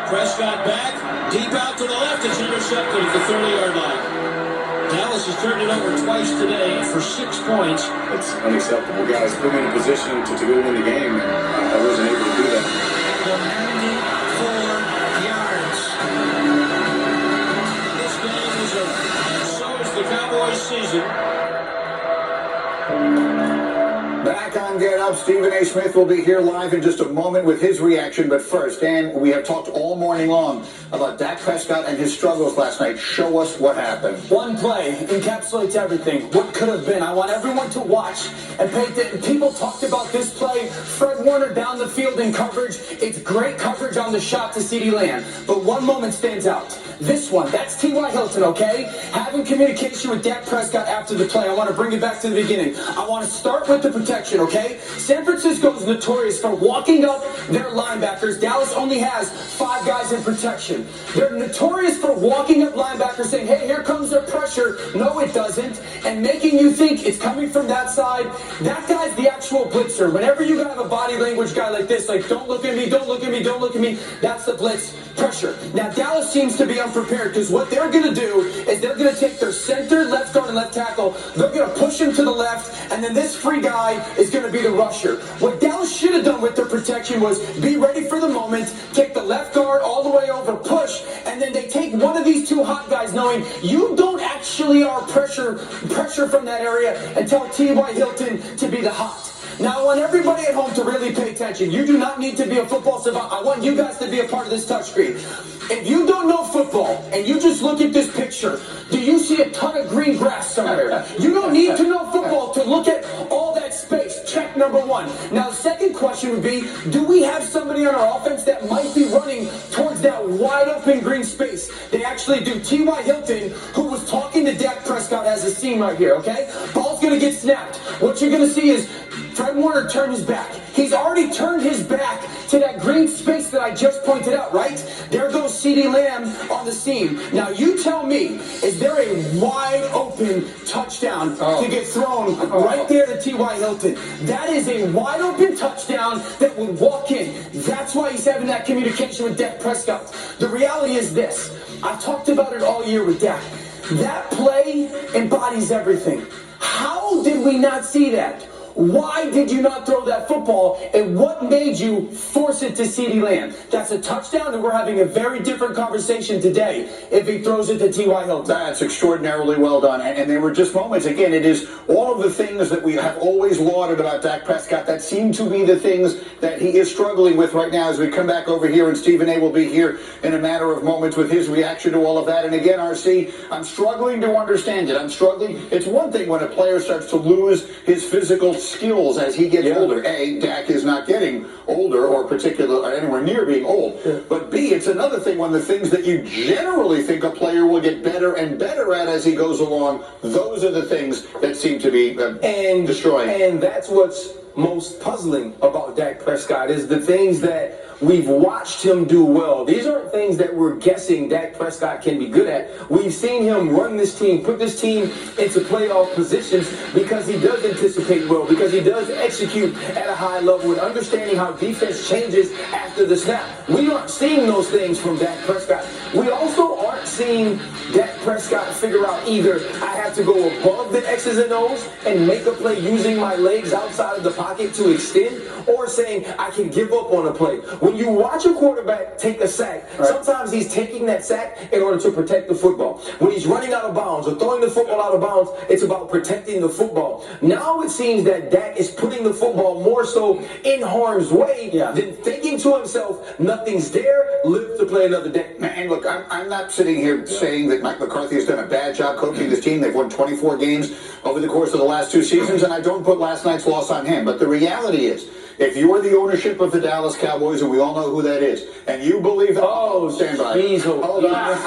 Prescott back, deep out to the left. It's intercepted at the 30-yard line. Dallas has turned it over twice today for 6 points. It's unacceptable, guys. Put me in a position to go win the game, and I wasn't able to do that. 94 yards. This game is over, and so is the Cowboys season. Back on Get Up, Stephen A. Smith will be here live in just a moment with his reaction. But first, Dan, we have talked all morning long about Dak Prescott and his struggles last night. Show us what happened. One play encapsulates everything. What could have been. I want everyone to watch and pay attention. People talked about this play. Fred Warner down the field in coverage. It's great coverage on the shot to CeeDee Lamb. But one moment stands out. This one, that's T.Y. Hilton, okay? Having communication with Dak Prescott after the play. I want to bring it back to the beginning. I want to start with the protection, okay? San Francisco is notorious for walking up their linebackers. Dallas only has 5 guys in protection. They're notorious for walking up linebackers saying, hey, here comes their pressure. No, it doesn't. And making you think it's coming from that side. That guy's the actual blitzer. Whenever you have a body language guy like this, like, don't look at me, don't look at me, don't look at me, that's the blitz pressure. Now, Dallas seems to be unprepared because what they're going to do is they're going to take their center, left guard, and left tackle. They're going to push him to the left, and then this free guy is going to be the rusher. What Dallas should have done with their protection was be ready for the moment, take the left guard all the way over, push, and then they take one of these 2 hot guys knowing you don't actually are pressure from that area and tell T.Y. Hilton to be the hot. Now, I want everybody at home to really pay attention. You do not need to be a football savant. I want you guys to be a part of this touchscreen. If you don't know football and you just look at this picture, do you see a ton of green grass somewhere? You don't need to know football to look at all that space. Check number 1. Now, the second question would be, do we have somebody on our offense that might be running towards that wide open green space? They actually do. T.Y. Hilton, who was talking to Dak Prescott, has a scene right here, okay? Ball's going to get snapped. What you're going to see is Fred Warner turned his back. He's already turned his back to that green space that I just pointed out, right? There goes CeeDee Lamb on the seam. Now, you tell me, is there a wide open touchdown to get thrown right there to T.Y. Hilton? That is a wide open touchdown that would walk in. That's why he's having that communication with Dak Prescott. The reality is this. I've talked about it all year with Dak. That play embodies everything. How did we not see that? Why did you not throw that football, and what made you force it to CeeDee Lamb? That's a touchdown, and we're having a very different conversation today if he throws it to T.Y. Hilton. That's extraordinarily well done, and there were just moments. Again, it is all of the things that we have always lauded about Dak Prescott that seem to be the things that he is struggling with right now as we come back over here, and Stephen A. will be here in a matter of moments with his reaction to all of that. And again, RC, I'm struggling to understand it. I'm struggling. It's one thing when a player starts to lose his physical skills as he gets older. A, Dak is not getting older or anywhere near being old. But B, it's another thing when the things that you generally think a player will get better and better at as he goes along, those are the things that seem to be destroying. And that's what's most puzzling about Dak Prescott is the things that we've watched him do well. These aren't things that we're guessing Dak Prescott can be good at. We've seen him run this team, put this team into playoff positions because he does anticipate well, because he does execute at a high level and understanding how defense changes after the snap. We aren't seeing those things from Dak Prescott. We also aren't seeing Dak Prescott figure out either I have to go above the X's and O's and make a play using my legs outside of the pocket to extend, or saying I can give up on a play. When you watch a quarterback take a sack, sometimes he's taking that sack in order to protect the football. When he's running out of bounds or throwing the football out of bounds, it's about protecting the football. Now it seems that Dak is putting the football more so in harm's way than thinking to himself, nothing's there, live to play another day. And look, I'm not sitting here saying that Mike McCarthy has done a bad job coaching this team. They've won 24 games over the course of the last 2 seasons, and I don't put last night's loss on him. But the reality is, if you are the ownership of the Dallas Cowboys, and we all know who that is, and you believe that... Oh, stand by. Hold on.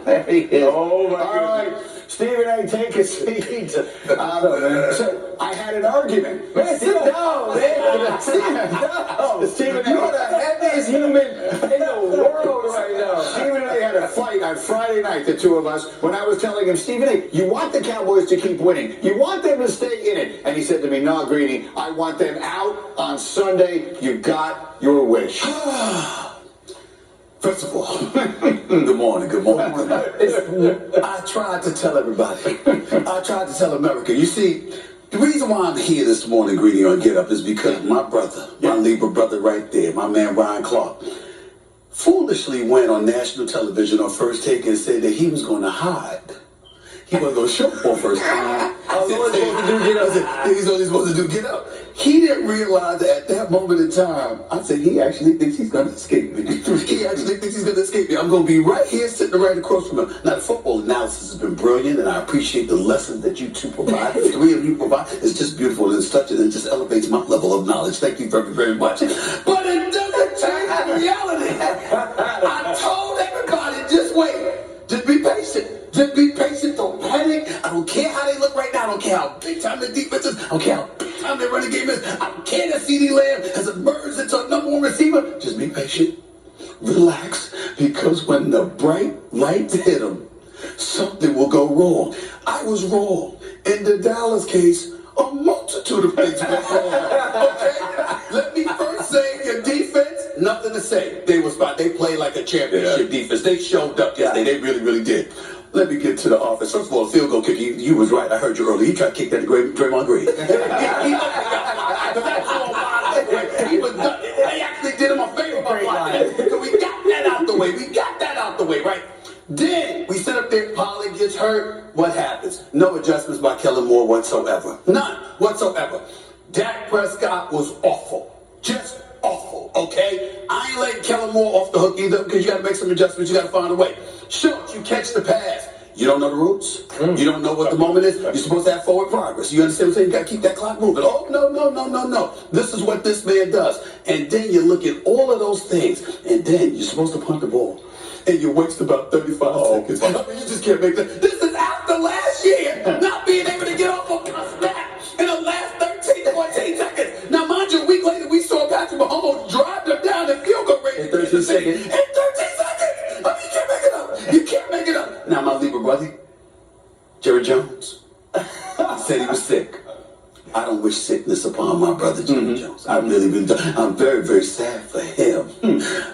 There he is. Oh, my all right. Stephen A., take a seat. So I had an argument. Man, sit down, man. Sit down. Stephen A. You're the happiest human in the world right now. Stephen A. had a fight on Friday night, the two of us, when I was telling him, Stephen A., you want the Cowboys to keep winning. You want them to stay in it. And he said to me, no, Greeny, I want them out on Sunday. You got your wish. First of all, good morning. I tried to tell everybody. I tried to tell America. You see, the reason why I'm here this morning, Greeny, on Get Up, is because my brother, my Libra brother right there, my man Ryan Clark, foolishly went on national television on First Take and said that he was going to hide. He wasn't going to show up on First Take. He's only supposed to do Get Up. He didn't realize that at that moment in time, I said, he actually thinks he's going to escape me. He actually thinks he's going to escape me. I'm going to be right here sitting right across from him. Now, the football analysis has been brilliant, and I appreciate the lessons that you two provide. The three of you provide. It's just beautiful, and it's touching, and it just elevates my level of knowledge. Thank you very, very much. But it doesn't change the reality. I told everybody, just wait. Just be patient. Just be patient. Don't panic. I don't care how they look right now. I don't care how big time the defense is. I don't care how big time their running game is. I don't care that CeeDee Lamb has emerged into a number one receiver. Just be patient. Relax. Because when the bright lights hit them, something will go wrong. I was wrong. In the Dallas case, a multitude of things went wrong. Okay? Let me first say, your defense, nothing to say. They played like a championship defense. They showed up yesterday. They really, really did. Let me get to the offense. First of all, the field goal kick, you was right. I heard you earlier. He tried to kick that to Draymond Green. He was done. They actually did him a favor. So we got that out the way. Right? Then we sit up there, Pollard gets hurt. What happens? No adjustments by Kellen Moore whatsoever. None whatsoever. Dak Prescott was awful. Just awful, okay? I ain't letting Kellen Moore off the hook either because you got to make some adjustments. You got to find a way. Sure, you catch the pass. You don't know the rules. You don't know what the moment is. You're supposed to have forward progress. You understand what I'm saying? You got to keep that clock moving. Oh, no. This is what this man does. And then you look at all of those things, and then you're supposed to punt the ball. And you waste about 35 seconds. I mean, you just can't make that. This is after last year, not being able to get off a snap in the last 13, 14 seconds. Now, mind you, a week later, we saw Patrick Mahomes drive them down the field goal range. In 13 seconds. I mean, you can't make it up. You can't make it up. Now, my Libra brother, Jerry Jones, said he was sick. I don't wish sickness upon my brother, Jerry Jones. I'm very, very sad for him.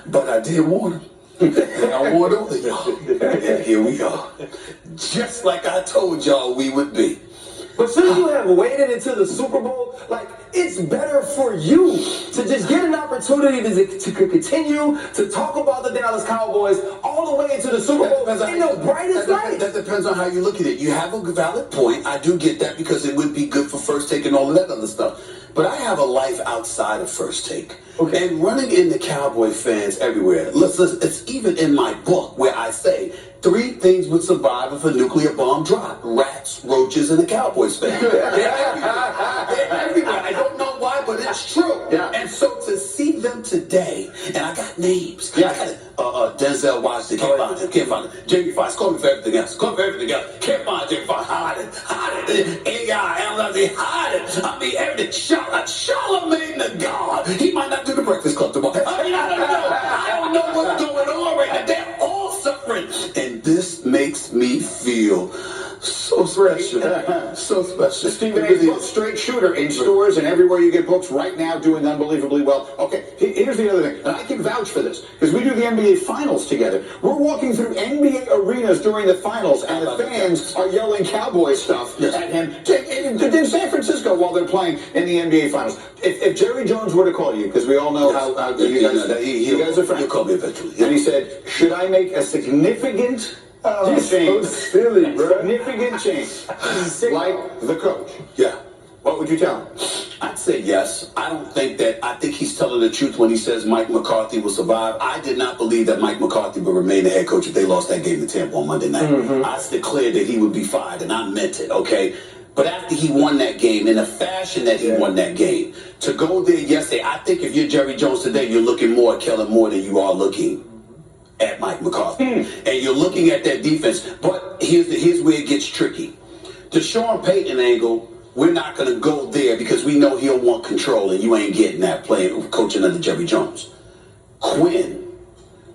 But I did warn him. I warned all of y'all. And here we are. Just like I told y'all we would be. But since you have waited until the Super Bowl, it's better for you to just get an opportunity to continue to talk about the Dallas Cowboys all the way into the Super Bowl in the brightest light. That depends on how you look at it. You have a valid point. I do get that because it would be good for First Take and all of that other stuff. But I have a life outside of First Take. Okay. And running into Cowboy fans everywhere. Listen, it's even in my book where I say 3 things would survive if a nuclear bomb dropped. Rats, roaches, and a Cowboys fan. They're everywhere. I don't know why, but it's true. Yeah. And so to see them today, and I got names. Yeah. I got Denzel Washington, can't find it. Jamie Foxx, call me for everything else. Can't find Jamie Foxx, hide it. AI, hide it. I mean, everything. Charlamagne the God. He might not do the Breakfast Club tomorrow. I mean, I don't know what's going on right now. They're all suffering. And this makes me feel so special. So special. Stephen A. Straight Shooter in stores and everywhere you get books right now, doing unbelievably well. Okay, here's the other thing, and I can vouch for this, because we do the NBA Finals together. We're walking through NBA arenas during the Finals, and the fans are yelling Cowboy stuff at him in San Francisco while they're playing in the NBA Finals. If Jerry Jones were to call you, because we all know how you guys are friends. He'll call me eventually. And he said, should I make a significant change? So silly, bro. Significant change. Like the coach. Yeah. What would you tell him? I'd say yes. I think he's telling the truth when he says Mike McCarthy will survive. I did not believe that Mike McCarthy would remain the head coach if they lost that game to Tampa on Monday night. I declared that he would be fired, and I meant it, okay? But after he won that game, in the fashion that he won that game, to go there yesterday, I think if you're Jerry Jones today, you're looking more at Kellen Moore than you are looking at Mike McCarthy. And you're looking at that defense. But here's where it gets tricky. The Sean Payton angle, we're not going to go there because we know he'll want control, and you ain't getting that playing coaching under Jerry Jones. Quinn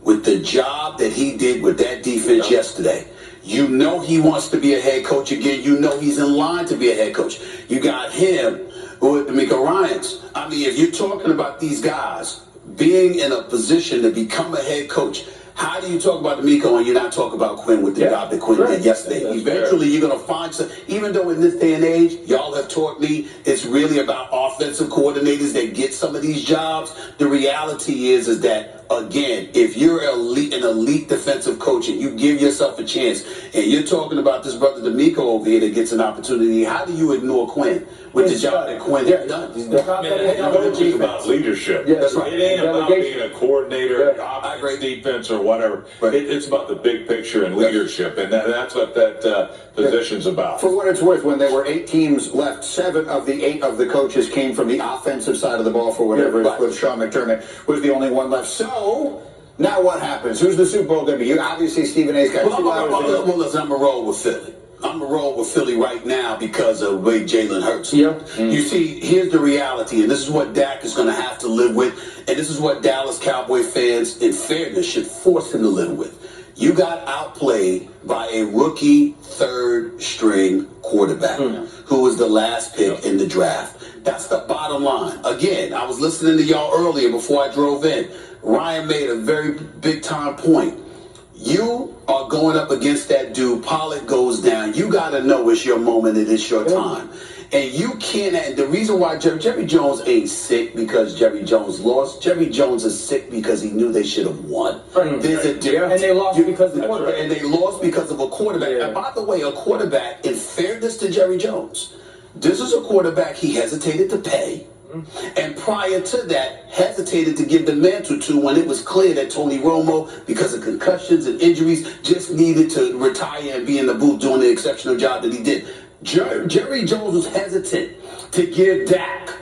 with the job that he did with that defense yesterday, you know he wants to be a head coach again. You know he's in line to be a head coach. You got him with D'Amico Ryans. I mean, if you're talking about these guys being in a position to become a head coach, how do you talk about D'Amico and you're not talking about Quinn with the job that Quinn did yesterday? Eventually, you're going to find some, even though in this day and age, y'all have taught me it's really about offensive coordinators that get some of these jobs. The reality is that, again, if you're an elite defensive coach and you give yourself a chance and you're talking about this brother D'Amico over here that gets an opportunity, how do you ignore Quinn with the job that Quinn has done? It's about leadership. That's right. It ain't about being a coordinator, offense, defense, or whatever. Right. It's about the big picture and leadership, and that's what that position's about. For what it's worth, when there were 8 teams left, 7 of the 8 of the coaches came from the offensive side of the ball for whatever it's worth. Sean McDermott was the only one left. So, now what happens? Who's the Super Bowl going to be? Obviously, Stephen A's got 2 hours to go. Well, listen, I'm going to roll with Philly. I'm going to roll with Philly right now because of the way Jalen Hurts. You see, here's the reality, and this is what Dak is going to have to live with, and this is what Dallas Cowboy fans, in fairness, should force him to live with. You got outplayed by a rookie third-string quarterback who was the last pick in the draft. That's the bottom line. Again, I was listening to y'all earlier before I drove in. Ryan made a very big-time point. You are going up against that dude. Pollard goes down. You got to know it's your moment and it's your time. And you can't. And the reason why Jerry Jones ain't sick because Jerry Jones lost. Jerry Jones is sick because he knew they should have won. There's a difference. And they lost because of the quarterback. And they lost because of a quarterback. And by the way, a quarterback, in fairness to Jerry Jones, this is a quarterback he hesitated to pay. And prior to that, hesitated to give the mantle to when it was clear that Tony Romo, because of concussions and injuries, just needed to retire and be in the booth doing the exceptional job that he did. Jerry Jones was hesitant to give Dak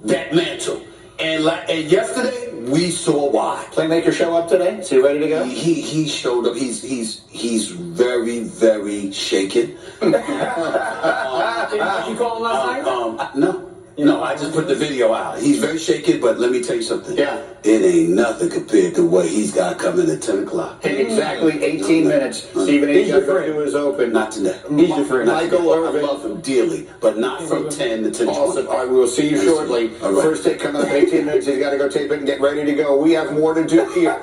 that mantle. And yesterday, we saw why. Playmaker show up today? Is he ready to go? He showed up. He's very, very shaken. Did you call him last night? No, I just put the video out. He's very shaken, but let me tell you something. Yeah. It ain't nothing compared to what he's got coming at 10 o'clock. In exactly 18 minutes, Stephen A's got to go do his open. Not today. He's your friend. Michael Irvin. I love him dearly, but not from 10 to 10. Awesome. All right, we will see you shortly. All right. First take coming up in 18 minutes. He's got to go tape it and get ready to go. We have more to do here.